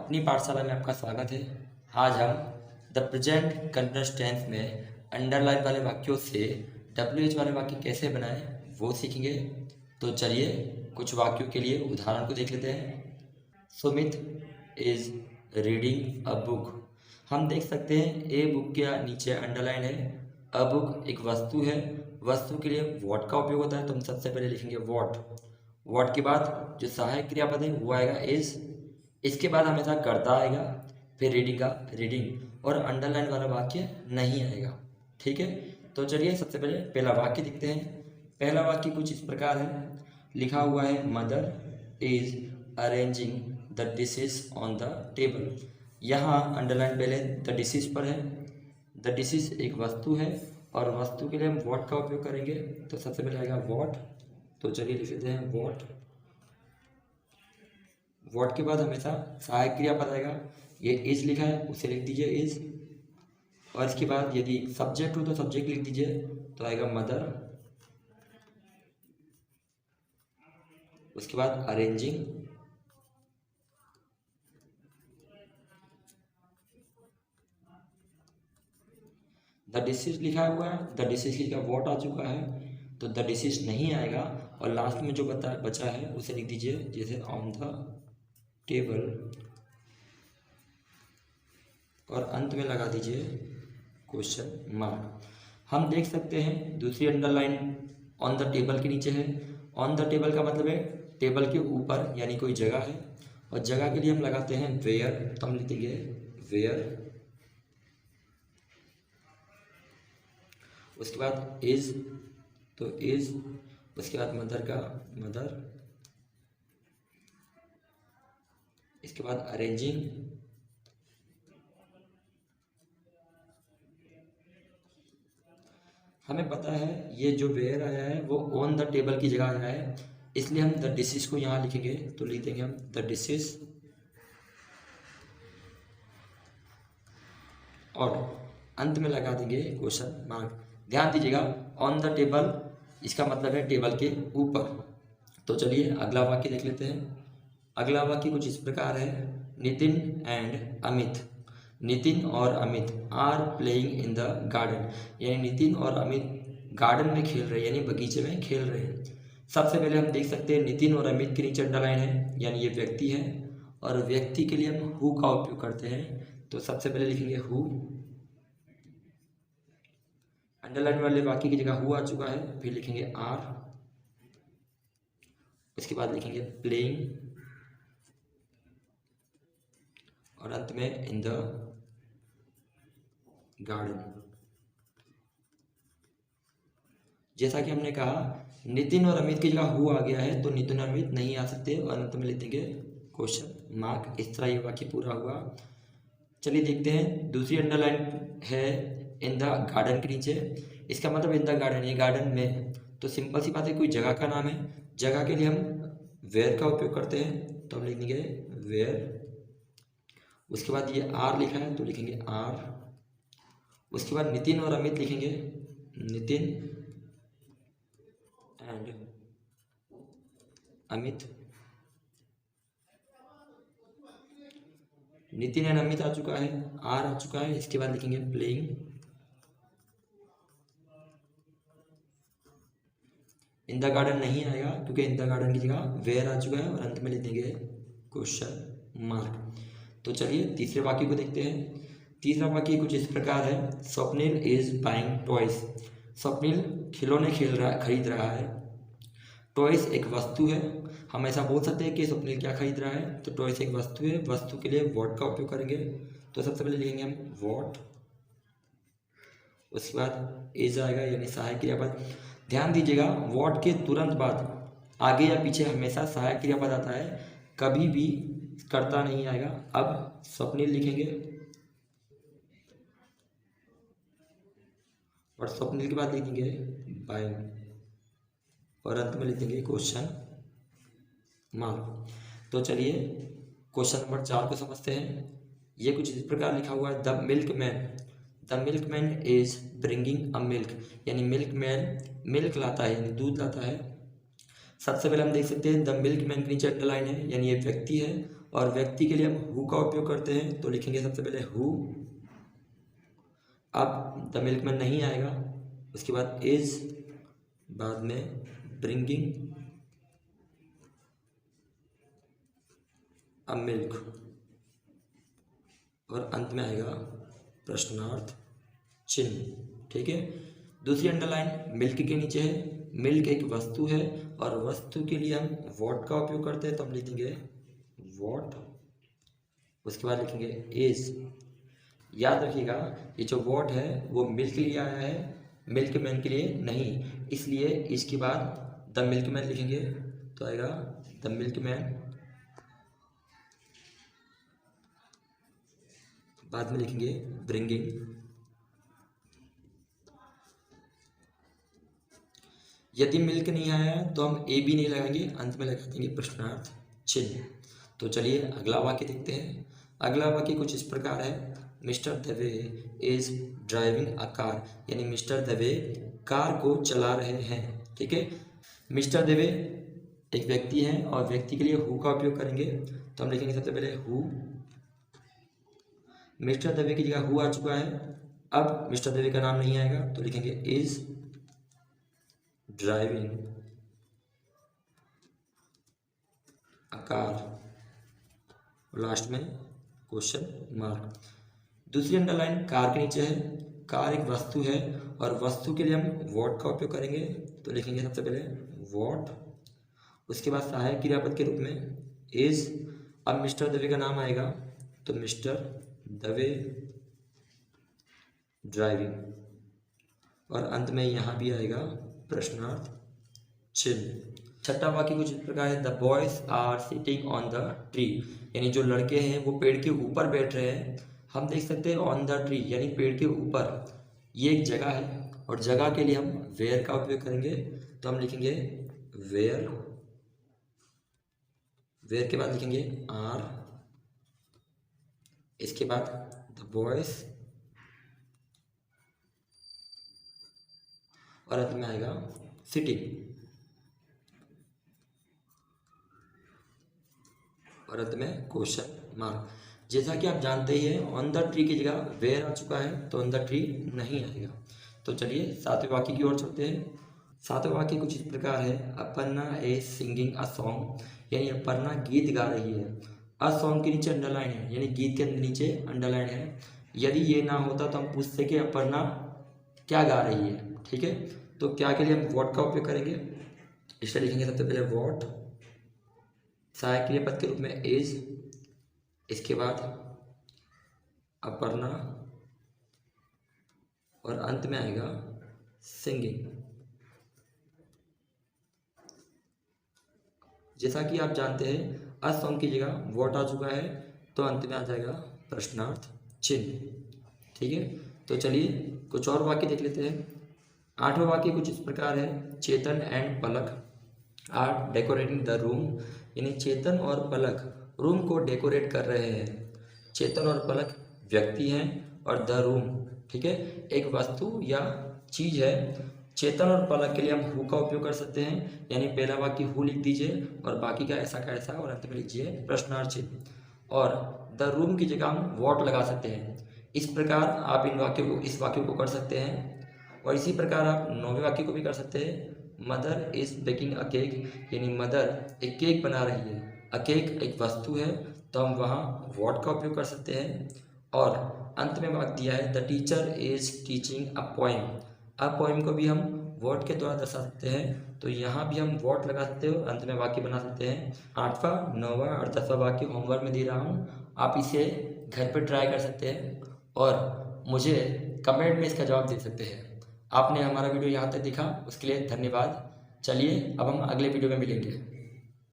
अपनी पाठशाला में आपका स्वागत है। आज हम द प्रेजेंट कंटिन्यूअस टेंस में अंडरलाइन वाले वाक्यों से WH वाले वाक्य कैसे बनाएं वो सीखेंगे। तो चलिए कुछ वाक्यों के लिए उदाहरण को देख लेते हैं। Sumit is reading a book. हम देख सकते हैं ए बुक के नीचे अंडरलाइन है। अ बुक एक वस्तु है, वस्तु के लिए वॉट का उपयोग होता है, तो हम सबसे पहले लिखेंगे वॉट। वॉट के बाद जो सहायक क्रियापद है वो आएगा इज। इसके बाद हमेशा कर्ता आएगा, फिर रीडिंग का रीडिंग, और अंडरलाइन वाला वाक्य नहीं आएगा। ठीक है, तो चलिए सबसे पहले पहला वाक्य देखते हैं। पहला वाक्य कुछ इस प्रकार है, लिखा हुआ है mother is arranging the dishes on the table. यहाँ अंडरलाइन पहले द डिशेज पर है। द डिशेज एक वस्तु है और वस्तु के लिए हम वॉट का उपयोग करेंगे, तो सबसे पहले आएगा वॉट। तो चलिए लिख लेते हैं वॉट। वॉट के बाद हमेशा सहायक क्रियापद आएगा। ये इज लिखा है, उसे लिख दीजिए इज, और इसके बाद यदि सब्जेक्ट हो तो सब्जेक्ट लिख दीजिए, तो आएगा मदर। उसके बाद अरेंजिंग, द डिशेज लिखा हुआ है, द डिशेज की जगह वॉट आ चुका है, तो द डिशेज नहीं आएगा, और लास्ट में जो बचा है उसे लिख दीजिए, जैसे ऑन द टेबल, और अंत में लगा दीजिए क्वेश्चन मार्क। हम देख सकते हैं दूसरी अंडरलाइन ऑन द टेबल के नीचे है। ऑन द टेबल का मतलब है टेबल के ऊपर, यानी कोई जगह है, और जगह के लिए हम लगाते हैं वेयर, तो हम लिख देंगे वेयर। उसके बाद इज, तो इज। उसके बाद मदर का मदर। इसके बाद अरेंजिंग, हमें पता है ये जो वेयर आया है वो ऑन द टेबल की जगह आया है, इसलिए हम द डिशेज को यहाँ लिखेंगे, तो लिख देंगे हम द डिशेज, और अंत में लगा देंगे क्वेश्चन मार्क। ध्यान दीजिएगा, ऑन द टेबल इसका मतलब है टेबल के ऊपर। तो चलिए अगला वाक्य देख लेते हैं। अगला वाक्य कुछ इस प्रकार है, नितिन एंड अमित। नितिन और Amit are playing in the garden, यानी नितिन और अमित गार्डन में खेल रहे हैं, यानी बगीचे में खेल रहे हैं। सबसे पहले हम देख सकते हैं नितिन और अमित के नीचे अंडरलाइन है, यानी ये व्यक्ति है, और व्यक्ति के लिए हम हु का उपयोग करते हैं, तो सबसे पहले लिखेंगे हु। अंडरलाइन वाले वाक्य की जगह हु आ चुका है, फिर लिखेंगे आर। उसके बाद लिखेंगे प्लेइंग, और अंत में इन द गार्डन। जैसा कि हमने कहा नितिन और अमित की जगह हु आ गया है, तो नितिन और अमित नहीं आ सकते, और अंत में लिख देंगे क्वेश्चन मार्क। इस तरह ये वाक्य पूरा हुआ। चलिए देखते हैं दूसरी अंडरलाइन है इन द गार्डन के नीचे। इसका मतलब इन द गार्डन, ये गार्डन में, तो सिंपल सी बात है, कोई जगह का नाम है। जगह के लिए हम वेयर का उपयोग करते हैं, तो हम लिख देंगे वेयर। उसके बाद ये आर लिखा है, तो लिखेंगे आर। उसके बाद नितिन और अमित लिखेंगे नितिन एंड अमित। नितिन एंड अमित आ चुका है, आर आ चुका है। इसके बाद लिखेंगे प्लेइंग। इन द गार्डन नहीं आएगा क्योंकि इन द गार्डन की जगह वेयर आ चुका है, और अंत में लिख देंगे क्वेश्चन मार्क। तो चलिए तीसरे वाक्य को देखते हैं। तीसरा वाक्य कुछ इस प्रकार है, Swapnil is buying toys. Swapnil खिलौने खरीद रहा है। टॉयज एक वस्तु है, हम ऐसा बोल सकते हैं कि स्वप्निल क्या खरीद रहा है, तो टॉयज एक वस्तु है, वस्तु के लिए वॉट का उपयोग करेंगे, तो सबसे पहले लिखेंगे हम वॉट। उसके बाद इज आएगा, यानी सहायक क्रियापद। ध्यान दीजिएगा, वॉट के तुरंत बाद आगे या पीछे हमेशा सहायक क्रियापद आता है, कभी भी कर्ता नहीं आएगा। अब स्वप्निल लिखेंगे, और स्वप्निल के बाद लिख देंगे बाइंग, और अंत में लिख देंगे क्वेश्चन मार्क। तो चलिए क्वेश्चन नंबर 4 को समझते हैं। ये कुछ इस प्रकार लिखा हुआ है, the milk man is bringing a milk, यानी मिल्क मैन मिल्क लाता है, यानी दूध लाता है। सबसे पहले हम देख सकते हैं द मिल्क मैन के नीचे अंडरलाइन है, यानी ये व्यक्ति है, और व्यक्ति के लिए हम हु का उपयोग करते हैं, तो लिखेंगे सबसे पहले हु। अब द मिल्कमैन नहीं आएगा, उसके बाद इज, बाद में ब्रिंगिंग अ मिल्क, और अंत में आएगा प्रश्नार्थ चिन्ह। ठीक है। दूसरी अंडरलाइन मिल्क के नीचे है। मिल्क एक वस्तु है और वस्तु के लिए हम वॉट का उपयोग करते हैं, तो हम लिखेंगे वॉट। उसके बाद लिखेंगे इज। याद रखिएगा ये जो वॉट है वो मिल्क के लिए आया है, मिल्कमैन के लिए नहीं, इसलिए इसके बाद द मिल्कमैन लिखेंगे तो आएगा द मिल्कमैन। बाद में लिखेंगे ब्रिंगिंग। यदि मिल्क नहीं आया तो हम ए भी नहीं लगाएंगे, अंत में लगा देंगे प्रश्नार्थ चिन्ह। तो चलिए अगला वाक्य देखते हैं। अगला वाक्य कुछ इस प्रकार है, mister Dave is driving a car, यानी मिस्टर दवे कार को चला रहे हैं। ठीक है। मिस्टर दवे एक व्यक्ति हैं और व्यक्ति के लिए हु का उपयोग करेंगे, तो हम लिखेंगे सबसे पहले हु। मिस्टर दवे की जगह हु आ चुका है, अब मिस्टर दवे का नाम नहीं आएगा, तो लिखेंगे is driving a car, last में क्वेश्चन मार्क। दूसरी अंडरलाइन कार के नीचे है। कार एक वस्तु है और वस्तु के लिए हम वॉट का उपयोग करेंगे, तो लिखेंगे सबसे पहले वॉट। उसके बाद सहायक क्रियापद के रूप में इज। अब मिस्टर दवे का नाम आएगा, तो मिस्टर दवे ड्राइविंग, और अंत में यहाँ भी आएगा प्रश्नार्थ चिन्ह। छठा वाक्य कुछ इस प्रकार है, the boys are sitting on the tree, यानी जो लड़के हैं वो पेड़ के ऊपर बैठ रहे हैं। हम देख सकते हैं ऑन द ट्री यानी पेड़ के ऊपर, ये एक जगह है और जगह के लिए हम वेयर का उपयोग करेंगे, तो हम लिखेंगे वेयर। वेयर के बाद लिखेंगे आर, इसके बाद द बॉयज, और अंत में आएगा सिटिंग, और अंत में क्वेश्चन मार्क। जैसा कि आप जानते ही हैं ऑन द ट्री की जगह वेयर आ चुका है, तो ऑन द ट्री नहीं आएगा। तो चलिए सातवें वाक्य की ओर चलते हैं। सातवें वाक्य कुछ इस प्रकार है, Aparna is singing a song, यानी अपर्णा गीत गा रही है। अ सॉन्ग के नीचे अंडरलाइन है, यानी गीत के नीचे अंडरलाइन है। यदि ये ना होता तो हम पूछते कि अपर्णा क्या गा रही है। ठीक है। तो क्या के लिए हम वॉट का उपयोग करेंगे, इसलिए लिखेंगे सबसे पहले वॉट, सहायक क्रियापद के रूप में इज, इसके बाद अपर्णा, और अंत में आएगा सिंगिंग। जैसा कि आप जानते हैं अ सॉन्ग की जगह वॉट आ चुका है, तो अंत में आ जाएगा प्रश्नार्थ चिन्ह। ठीक है। तो चलिए कुछ और वाक्य देख लेते हैं। आठवां वाक्य कुछ इस प्रकार है, Chetan and Palak are decorating the room, यानी चेतन और पलक रूम को डेकोरेट कर रहे हैं। चेतन और पलक व्यक्ति हैं और द रूम, ठीक है, एक वस्तु या चीज है। चेतन और पलक के लिए हम हु का उपयोग कर सकते हैं, यानी पहला वाक्य हु लिख दीजिए और बाकी का ऐसा और अंत में लिखिए प्रश्नार्थ चिन्ह, और द रूम की जगह हम वॉट लगा सकते हैं। इस प्रकार आप इस वाक्य को कर सकते हैं, और इसी प्रकार आप नौवें वाक्य को भी कर सकते हैं। Mother is baking a cake, यानी मदर एक केक बना रही है। अ केक एक वस्तु है, तो हम वहाँ वॉट का उपयोग कर सकते हैं। और अंत में वाक्य दिया है the teacher is teaching a poem. A poem को भी हम वॉट के द्वारा दर्शा सकते हैं, तो यहाँ भी हम वॉट लगा सकते हो, अंत में वाक्य बना सकते हैं। 8वां 9वां और 10वां वाक्य होमवर्क में दे रहा हूँ, आप इसे घर पर ट्राई कर सकते हैं और मुझे कमेंट में इसका जवाब दे सकते हैं। आपने हमारा वीडियो यहाँ तक देखा उसके लिए धन्यवाद। चलिए अब हम अगले वीडियो में मिलेंगे।